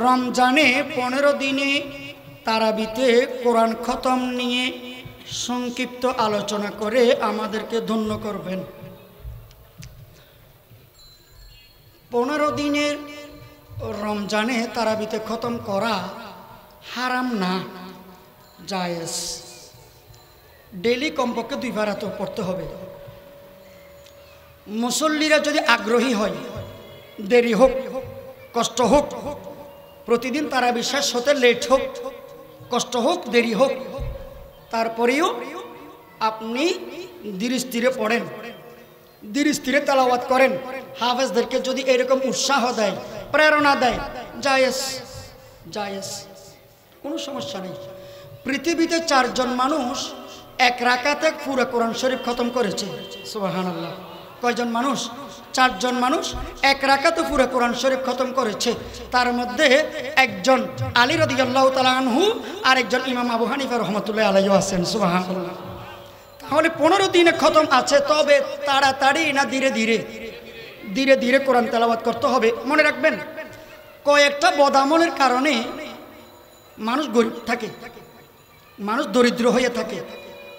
রমজানে 15 দিনে তারাবিতে কোরআন খতম নিয়ে সংক্ষিপ্ত আলোচনা করে আমাদেরকে ধন্য করবেন। 15 দিনের রমজানে তারাবিতে খতম করা হারাম না, জায়েজ। ডেলি কমপক্ষে 2 বার তো পড়তে হবে। মুসল্লিরা যদি আগ্রহী হয়, দেরি হোক কষ্ট হোক, প্রতিদিন তারাবি শেষ হতে লেট হোক কষ্ট হোক দেরি হোক, তারপরেও আপনি ধীরে ধীরে পড়েন, ধীরে ধীরে তেলাওয়াত করেন। হাফেজদেরকে যদি এরকম উৎসাহ দেয়, প্রেরণা দেয়, জায়েজ জায়েজ, কোনো সমস্যা নেই। পৃথিবীতে 4 জন মানুষ এক রাকাতে পুরো কোরআন শরীফ খতম করেছে। সুবহানাল্লাহ। কয়জন মানুষ? 4 জন মানুষ এক রাকাতে পুরো কোরআন শরীফ খতম করেছে। তার মধ্যে একজন আলী রাদিয়াল্লাহু তাআলা আনহু আর একজন ইমাম আবু হানিফা রাহমাতুল্লাহি আলাইহি আছেন। সুবহানাল্লাহ। তাহলে 15 দিনে খতম আছে, তবে তাড়াতাড়ি না ধীরে ধীরে ধীরে ধীরে কোরআন তেলাওয়াত করতে হবে। মনে রাখবেন, কয়েকটা বদামলের কারণে মানুষ গরিব থাকে, মানুষ দরিদ্র হয়ে থাকে,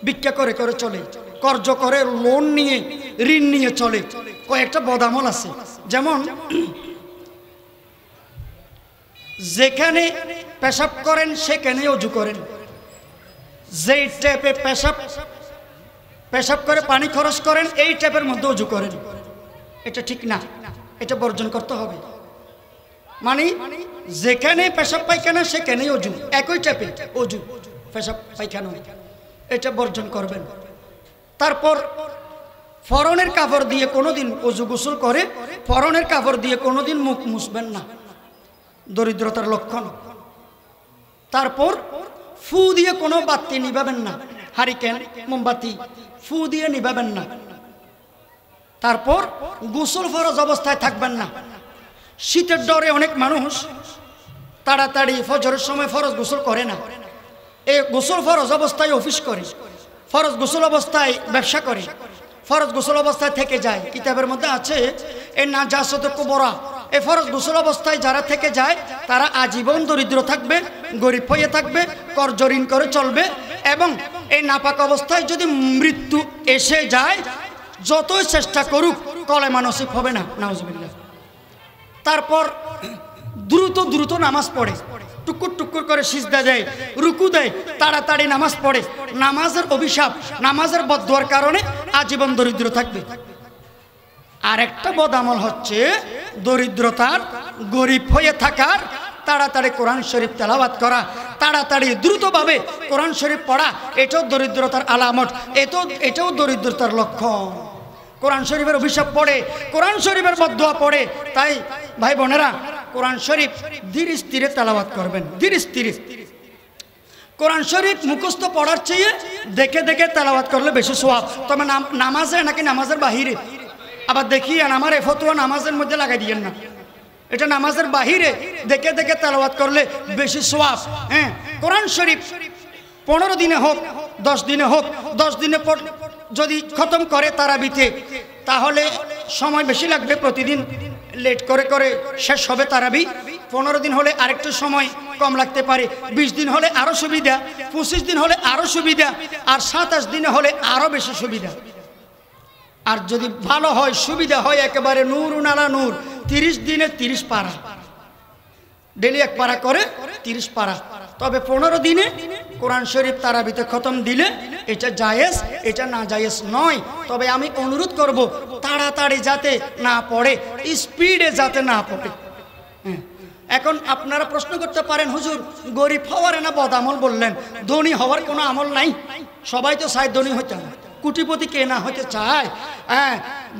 ভিক্ষা করে করে চলে, কর্জ করে, লোন নিয়ে, ঋণ নিয়ে চলে। কয়েকটা বদামল আছে, যেমন যেখানে পেশাব করেন সেখানে অজু করেন, যেই ট্যাপে পেশাব করে পানি খরচ করেন এই ট্যাপের মধ্যে অজু করেন। এটা ঠিক না, এটা বর্জন করতে হবে। মানে যেখানে পেশাব পায়খানা সেখানেই অজু, একই ট্যাপে অজু পেশাব পায়খানা, এটা বর্জন করবেন। তারপর ফরনের কাপড় দিয়ে কোনোদিন অজু গোসল করে ফরনের কাপড় দিয়ে কোনোদিন মুখ মুছবেন না, দরিদ্রতার লক্ষণ। তারপর ফু দিয়ে কোনো বাতি নিভাবেন না, হারিকেন মোমবাতি ফু দিয়ে নিভাবেন না। তারপর গোসল ফরজ অবস্থায় থাকবেন না। শীতের ডরে অনেক মানুষ তাড়াতাড়ি ফজরের সময় ফরজ গোসল করে না, এই গোসল ফরজ অবস্থায় অফিস করে, ফরজ গোসল অবস্থায় ব্যবসা করে, ফরজ গোসল অবস্থায় থেকে যায়। কিতাবের মধ্যে আছে এই নাজাসত কুবরা, এই ফরজ গোসল অবস্থায় যারা থেকে যায় তারা আজীবন দরিদ্র থাকবে, গরিব হয়ে থাকবে, কর্জ ঋণ করে চলবে। এবং এই নাপাক অবস্থায় যদি মৃত্যু এসে যায়, যতই চেষ্টা করুক কলেমা নসিব হবে না, নাউজুবিল্লাহ। তারপর দ্রুত দ্রুত নামাজ পড়ে, টুকুর টুকুর করে সিজদা দেয়, রুকু দেয়, তাড়াতাড়ি নামাজ পড়ে। নামাজের অভিশাপ, নামাজের বদদুয়ার কারণে আজীবন দরিদ্র থাকবে। আর একটা বদামল হচ্ছে দরিদ্রতার, গরিব হয়ে থাকার, তাড়াতাড়ি কোরআন শরীফ তেলাওয়াত করা, তাড়াতাড়ি দ্রুতভাবে কোরআন শরীফ পড়া, এটাও দরিদ্রতার আলামত, এটাও দরিদ্রতার লক্ষণ। কোরআন শরীফের অভিশাপ পড়ে, কোরআন শরীফের বদদুয়া পড়ে। তাই ভাই বোনেরা, কোরআন শরীফ ধীরে ধীরে তেলাওয়াত করবেন, ধীরে ধীরে। কোরআন শরীফ মুখস্থ পড়ার চেয়ে দেখে দেখে তেলাওয়াত করলে বেশি সওয়াব। তবে নামাজে নাকি নামাজের বাহিরে, আবার দেখিয়েন আমার এই ফতোয়া নামাজের মধ্যে লাগাই দিয়েন না, এটা নামাজের বাহিরে দেখে দেখে তেলাওয়াত করলে বেশি সওয়াব। হ্যাঁ, কোরআন শরীফ 15 দিনে হোক 10 দিনে হোক, 10 দিনে যদি খতম করে তারাবিতে, তাহলে সময় বেশি লাগবে, প্রতিদিন লেট করে করে শেষ হবে তারাবি। 15 দিন হলে আরেকটু সময় কম লাগতে পারে, 20 দিন হলে আরও সুবিধা, 25 দিন হলে আরও সুবিধা, আর 27 দিনে হলে আরও বেশি সুবিধা। আর যদি ভালো হয়, সুবিধা হয় একেবারে নূরুন আলা নূর, 30 দিনে 30 পারা, ডেলি 1 পারা করে 30 পারা। তবে 15 দিনে কোরআন শরীফ তারাবিতে খতম দিলে এটা জায়েজ, এটা না জায়েজ নয়। তবে আমি অনুরোধ করব তাড়াতাড়ি যাতে না পড়ে, স্পিডে যাতে না পড়ে। এখন আপনারা প্রশ্ন করতে পারেন, হুজুর গরিব হওয়ার না বদামল বললেন, ধনী হওয়ার কোনো আমল নাই? সবাই তো চায় ধনী হতে, কোটিপতি কে না হতে চায়? হ্যাঁ,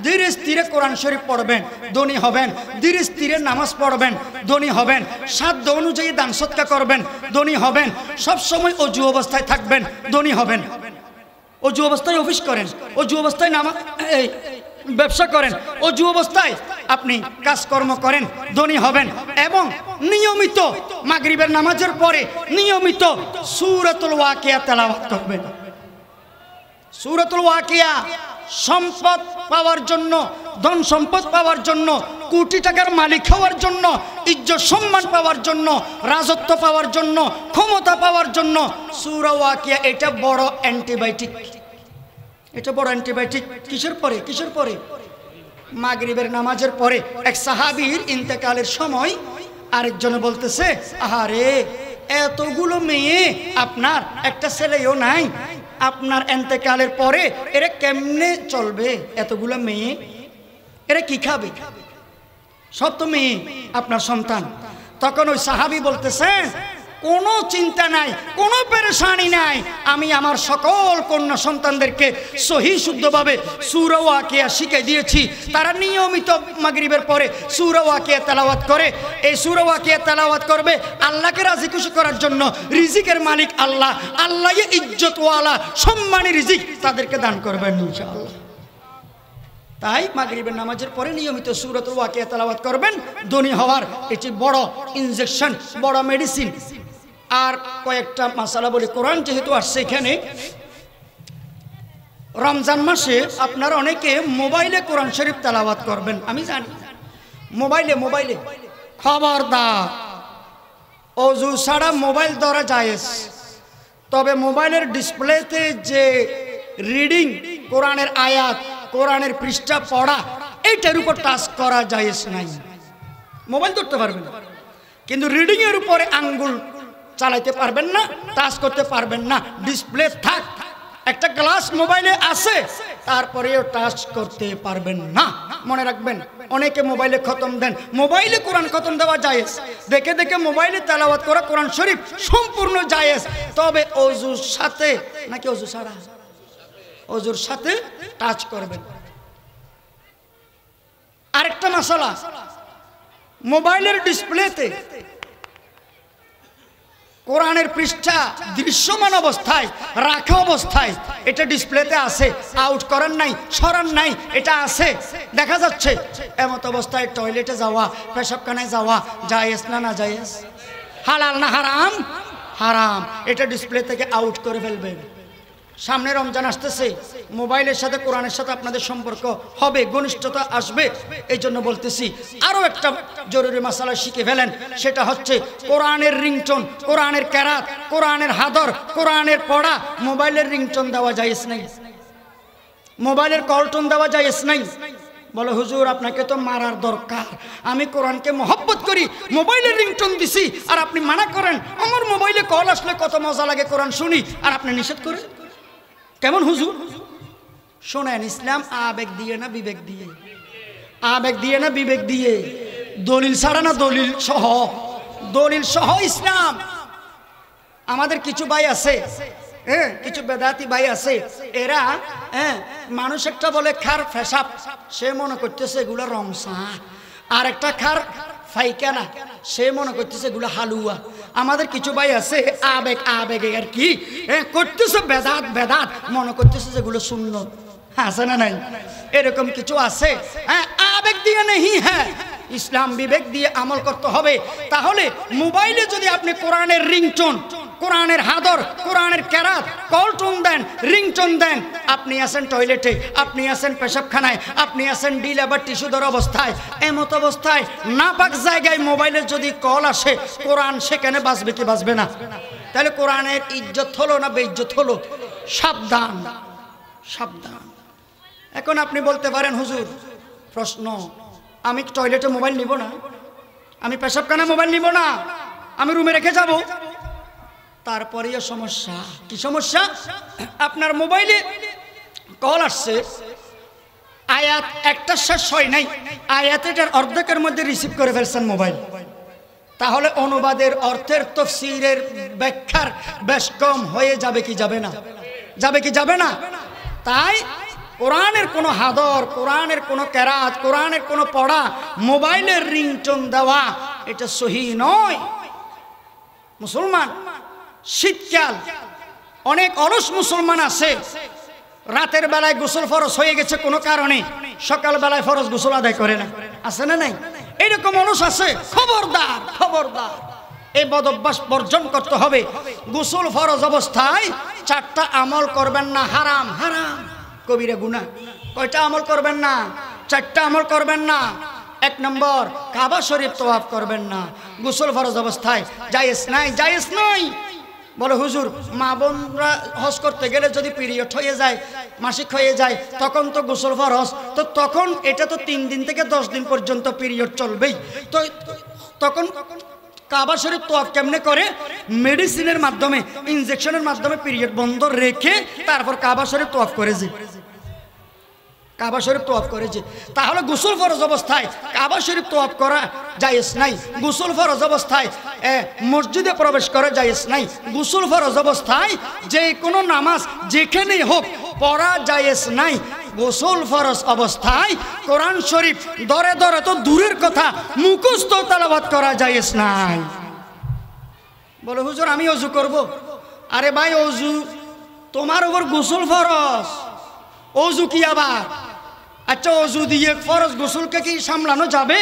ধীরে স্থিরে কোরআন শরীফ পড়বেন, ধনী হবেন। ধীরে স্থিরে নামাজ পড়বেন, ধনী হবেন। সাধ্য অনুযায়ী দান সদকা করবেন, ধনী হবেন। সবসময় অজু অবস্থায় থাকবেন, ধনী হবেন। অজু অবস্থায় অফিস করেন, অজু অবস্থায় ব্যবসা করেন, অজু অবস্থায় আপনি কাজকর্ম করেন, ধনী হবেন। এবং নিয়মিত মাগরিবের নামাজের পরে নিয়মিত সূরাতুল ওয়াকিয়া তেলাওয়াত করবেন। সূরাতুল ওয়াকিয়া সম্পদ পাওয়ার জন্য, ধন সম্পদ পাওয়ার জন্য কোটি টাকার মালিক হওয়ার জন্য, ইজ্জত সম্মান পাওয়ার জন্য, রাজত্ব পাওয়ার জন্য, ক্ষমতা পাওয়ার জন্য সূরা ওয়াকিয়া এটা বড় অ্যান্টিবায়োটিক। এটা বড় অ্যান্টিবায়োটিক। কিসের পরে? কিসের পরে? মাগরিবের নামাজের পরে এক সাহাবীর ইন্তেকালের সময় আরেকজনে বলতেছে, আহারে এতগুলো মেয়ে, আপনার একটা ছেলেও নাই, আপনার ইন্তেকালের পরে এরা কেমনে চলবে? এতগুলো মেয়ে, এরা কি খাবে? সব তো মেয়ে, আপনার সন্তান। তখন ওই সাহাবী বলতেছেন, কোনো চিন্তা নাই, কোনো পেরেশানি নাই, আমি আমার সকল কন্যা সন্তানদেরকে সহি শুদ্ধভাবে সূরা ওয়াকিয়া শিখিয়ে দিয়েছি। তারা নিয়মিত মাগরিবের পরে সূরা ওয়াকিয়া তেলাওয়াত করে। এই সূরা ওয়াকিয়া তেলাওয়াত করবে আল্লাহকে রাজি খুশি করার জন্য। রিজিকের মালিক আল্লাহ, আল্লাহ ইজ্জতওয়ালা সম্মানী রিজিক তাদেরকে দান করবেন ইনশাআল্লাহ। তাই মাগরিবের নামাজের পরে নিয়মিত সূরাতুল ওয়াকিয়া তেলাওয়াত করবেন। ধনী হওয়ার এটি বড় ইনজেকশন, বড় মেডিসিন। আর কয়েকটা মাসালা বলি। কোরআন যেহেতু আসছে এখানে, রমজান মাসে আপনারা অনেকে মোবাইলে কোরআন শরীফ তেলাওয়াত করবেন, আমি জানি। মোবাইলে খবরদার, ওযু ছাড়া মোবাইল ধরা জায়েজ। তবে মোবাইলের ডিসপ্লেতে যে রিডিং, কোরআনের আয়াত, কোরআনের পৃষ্ঠা পড়া, এইটার উপর টাচ করা জায়েজ নাই। মোবাইল ধরতে পারবেন কিন্তু রিডিং এর উপরে আঙ্গুল চালাইতে পারবেন না, টাচ করতে পারবেন না। ডিসপ্লে থাক, একটা গ্লাস মোবাইলে আছে, তারপরেও টাচ করতে পারবেন না। মনে রাখবেন, অনেকে মোবাইলে খতম দেন। মোবাইলে কোরআন খতম দেওয়া জায়েজ, দেখে দেখে মোবাইলে তেলাওয়াত করা কোরআন শরীফ সম্পূর্ণ জায়েজ। তবে ওযুর সাথে নাকি ওযু ছাড়া? ওযুর সাথে টাচ করবেন। আরেকটা মাসালা, মোবাইলের ডিসপ্লেতে কোরআনের পৃষ্ঠা দৃশ্যমান অবস্থায়, রাখা অবস্থায় এটা ডিসপ্লেতে আছে, আউট করার নাই, সরান নাই, এটা আছে, দেখা যাচ্ছে। এমত অবস্থায় টয়লেটে যাওয়া, পেশাবখানায় যাওয়া জায়েজ না? না জায়েজ? হালাল না হারাম? হারাম। এটা ডিসপ্লে থেকে আউট করে ফেলবেন। সামনে রমজান আসতেছে, মোবাইলের সাথে কোরআনের সাথে আপনাদের সম্পর্ক হবে, ঘনিষ্ঠতা আসবে। এই জন্য বলতেছি, আরও একটা জরুরি মাসালা শিখে ফেলেন। সেটা হচ্ছে কোরআনের রিংটোন, কোরআনের কেরাত, কোরআনের হাদর, কোরআনের পড়া মোবাইলের রিংটোন দেওয়া জায়েজ নাই, মোবাইলের কলটোন দেওয়া জায়েজ নাই। বলে হুজুর আপনাকে তো মারার দরকার, আমি কোরআনকে মহব্বত করি, মোবাইলের রিংটোন দিছি আর আপনি মানা করেন। আমার মোবাইলে কল আসলে কত মজা লাগে, কোরআন শুনি, আর আপনি নিষেধ করেন। কেমন হুজুর? শোনেন, ইসলাম আবেগ দিয়ে না বিবেক দিয়ে? আবেগ দিয়ে না বিবেক দিয়ে? দলিল ছাড়া না দলিল সহ? দলিল সহ ইসলাম। আমাদের কিছু ভাই আছে, কিছু বেদাতি ভাই আছে, এরা মানুষ একটা বলে খার ফেসাব, সে মনে করতেছে এগুলো রমসা। আর একটা খার ফাইকানা, সে মনে করতেছে এগুলো হালুয়া। আমাদের কিছু ভাই আছে আবেগ আবেগে আর কি করতেছে, বেদাত বেদাত মনে করতেছে যেগুলো সুন্নত। আছে না নাই? এরকম কিছু আছে। আবেগ দিয়ে নেই, হ্যাঁ ইসলাম বিবেক দিয়ে আমল করতে হবে। তাহলে মোবাইলে যদি আপনি কোরআনের রিংটোন, কোরআনের হাদর, কোরআনের কেরাত কলটোন দেন, রিংটোন দেন, আপনি আছেন টয়লেটে, আপনি আছেন পেশাবখানায়, আপনি আছেন ডিল আবার টিস্যুধর অবস্থায়, এমত অবস্থায় নাপাক জায়গায় মোবাইলের যদি কল আসে, কোরআন সেখানে বাঁচবে কি বাঁচবে না? তাহলে কোরআনের ইজ্জত হলো না বেইজ্জত হলো? সাবধান, সাবধান। এখন আপনি বলতে পারেন হুজুর, প্রশ্ন, আমি টয়লেটে মোবাইল নিব না, আমি পেশাবখানায় মোবাইল নিব না, আমি রুমে রেখে যাব। তারপরেও সমস্যা। কি সমস্যা? আপনার মোবাইলে কল আসছে, আয়াত একটা শেষ হয় নাই, আয়াতের অর্ধেকের মধ্যে রিসিভ করে ফেলছেন মোবাইল। তাহলে অনুবাদের, অর্থের, তাফসীরের, ব্যাখ্যার বেশ কম হয়ে যাবে কি যাবে না? যাবে কি যাবে না? তাই কোরআনের কোনো হাদর, কোরআনের কোনো কেরাত, কোরআনের কোনো পড়া মোবাইলের রিংটোন দেওয়া এটা সহি নয়। মুসলমান, শীতকাল, অনেক অলস মুসলমান আছে, রাতের বেলায় গোসল ফরজ হয়ে গেছে কোনো কারণে, সকাল বেলায় ফরজ গোসল আদায় করে না। আছে না নাই? এইরকম মানুষ আছে। খবরদার, খবরদার, এই বদ অভ্যাস বর্জন করতে হবে। গোসল ফরজ অবস্থায় 4টা আমল করবেন না, হারাম, হারাম, কবিরা গুনাহ। কয়টা আমল করবেন না? 4টা আমল করবেন না। এক নম্বর, কাবা শরীফ তওয়াফ করবেন না গোসল ফরজ অবস্থায়, জায়েজ নাই, জায়েজ নাই। বলে হুজুর, মা বোনরা হজ করতে গেলে যদি পিরিয়ড হয়ে যায়, মাসিক হয়ে যায়, তখন তো গোসল ফরজ, তো তখন এটা তো 3 দিন থেকে 10 দিন পর্যন্ত পিরিয়ড চলবেই, তো তখন কাবা শরীফ তওয়াফ কেমনে করে? মেডিসিনের মাধ্যমে, ইনজেকশনের মাধ্যমে পিরিয়ড বন্ধ রেখে তারপর কাবা শরীফ তওয়াফ করেছে, কাবা শরীফ তওয়াফ করেছে। তাহলে গোসল ফরজ অবস্থায় কাবা শরীফ তওয়াফ করা জায়েজ নাই। গোসল ফরজ অবস্থায় মসজিদে প্রবেশ করা জায়েজ নাই। গোসল ফরজ অবস্থায় যে কোনো নামাজ যেখানেই হোক পড়া জায়েজ নাই। গোসল ফরজ অবস্থায় কোরআন শরীফ দরে দরে তো দূরের কথা, মুখস্থ তেলাওয়াত করা জায়েজ নাই। বলে হুজুর, আমি ওযু করব। আরে ভাই, ওযু তোমার উপর গোসল ফরজ, ওযু কি আবার? আচ্ছা, ওযু দিয়ে ফরজ গোসলকে কি সামলানো যাবে?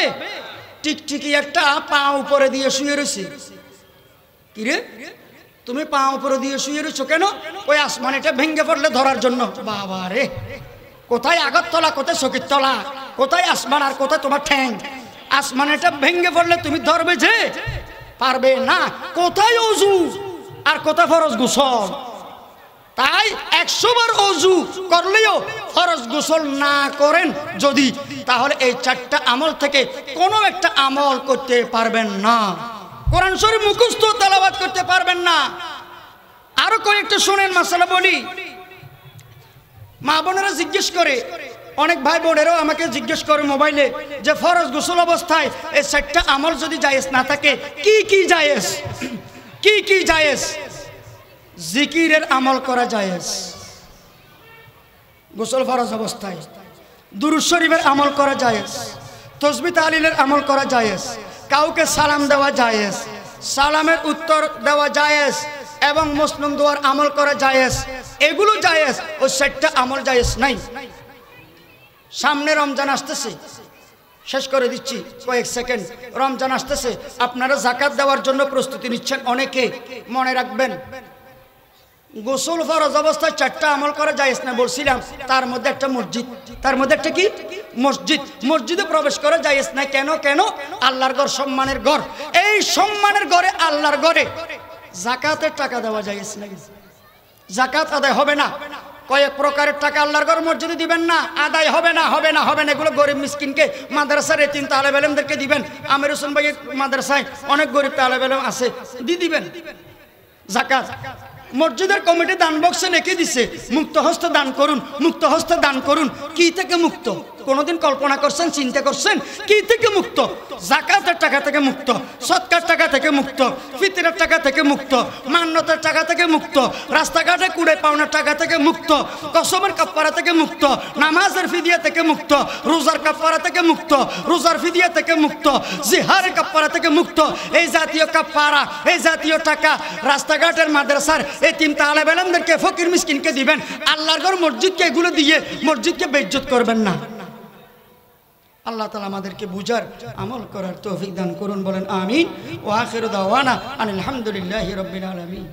টিকটিকি একটা পা উপরে দিয়ে শুয়ে রয়েছে। কি রে, তুমি পা উপরে দিয়ে শুয়ে রয়েছো কেন? ওই আসমানিটা ভেঙে পড়লে ধরার জন্য। বাবা রে, কোথায় আগরতলা, কোথায় শকিরতলা, কোথায় আসমান আর কোথায় তোমার ঠ্যাং? আসমানিটা ভেঙে পড়লে তুমি ধরবে যে? পারবে না। কোথায় ওযু আর কোথায় ফরজ গোসল? তাই 100 বার ওযু করলেও ফরজ গোসল না করেন যদি, তাহলে এই 4টা আমল থেকে কোনো একটা আমল করতে পারবেন না। কোরআন শরীফ মুখস্থ তেলাওয়াত করতে পারবেন না। আরো কয়েকটা শুনেন মাসালা বলি। মা বোনেরা জিজ্ঞেস করে, অনেক ভাই বোনেরাও আমাকে জিজ্ঞেস করে মোবাইলে, যে ফরজ গোসল অবস্থায় এই 4টা আমল যদি জায়েজ না থাকে, কি কি জায়েজ? কি কি জায়েজ? জিকিরের আমল করা জায়েজ গোসল ফরজ অবস্থায়, দুরূদ শরীফের আমল করা জায়েজ, তাসবিহ তাহলিলের আমল করা জায়েজ, কাউকে সালাম দেওয়া জায়েজ, সালামের উত্তর দেওয়া জায়েজ, এবং মুসলিম দোয়ার আমল করা জায়েজ। এগুলো জায়েজ। ওই 4টা আমল জায়েজ নাই। সামনে রমজান আসতেছে, শেষ করে দিচ্ছি কয়েক সেকেন্ড। রমজান আসতেছে, আপনারা যাকাত দেওয়ার জন্য প্রস্তুতি নিচ্ছেন অনেকে। মনে রাখবেন, গোসল ফরজ অবস্থায় 4টা আমল করা জায়েজ না বলছিলাম, তার মধ্যে একটা মসজিদ। তার মধ্যে একটা কি? মসজিদ। মসজিদে প্রবেশ করা জায়েজ না। কেন? কেন? আল্লাহর ঘর সম্মানের ঘর। এই সম্মানের ঘরে, আল্লাহর ঘরে যাকাতের টাকা দেওয়া জায়েজ না। যাকাত আদায় হবে না। কয়েক প্রকারের টাকা আল্লাহর ঘর মসজিদে দিবেন না, আদায় হবে না, হবে না, হবে না। এগুলো গরিব মিসকিনকে, মাদ্রাসার এতিম তালেব ইলমদেরকে দিবেন। আমির হোসেন ভাইয়ের মাদ্রাসায় অনেক গরিব তালেব ইলম আছে, দিবেন যাকাত। মসজিদের কমিটি দান বক্সে লিখে দিছে, মুক্ত হস্তে দান করুন, মুক্ত হস্তে দান করুন। কি থেকে মুক্ত? কোনদিন কল্পনা করছেন, চিন্তা করছেন? কি থেকে মুক্ত? যাকাতের টাকা থেকে মুক্ত, সদকার টাকা থেকে মুক্ত, ফিতরের টাকা থেকে মুক্ত, মান্যতের টাকা থেকে মুক্ত, রাস্তাঘাটে কুড়ে পাওনার টাকা থেকে মুক্ত, কসমের কাফারা থেকে মুক্ত, নামাজের ফিদিয়া থেকে মুক্ত, রোজার কাফারা থেকে মুক্ত, রোজার ফিদিয়া থেকে মুক্ত, জিহারের কাফারা থেকে মুক্ত। এই জাতীয় কাফারা, এই জাতীয় টাকা রাস্তাঘাটের মাদ্রাসার এতিম তালেব ইলমদেরকে, ফকির মিসকিনকে দিবেন। আল্লাহর ঘর মসজিদকে এগুলো দিয়ে মসজিদকে বেইজ্জত করবেন না। আল্লাহ তাআলা আমাদেরকে বুঝার, আমল করার তৌফিক দান করুন। বলেন আমিন। ওয়া আখিরু দাওয়ানা আনিল হামদুলিল্লাহি রাব্বিল আলামিন।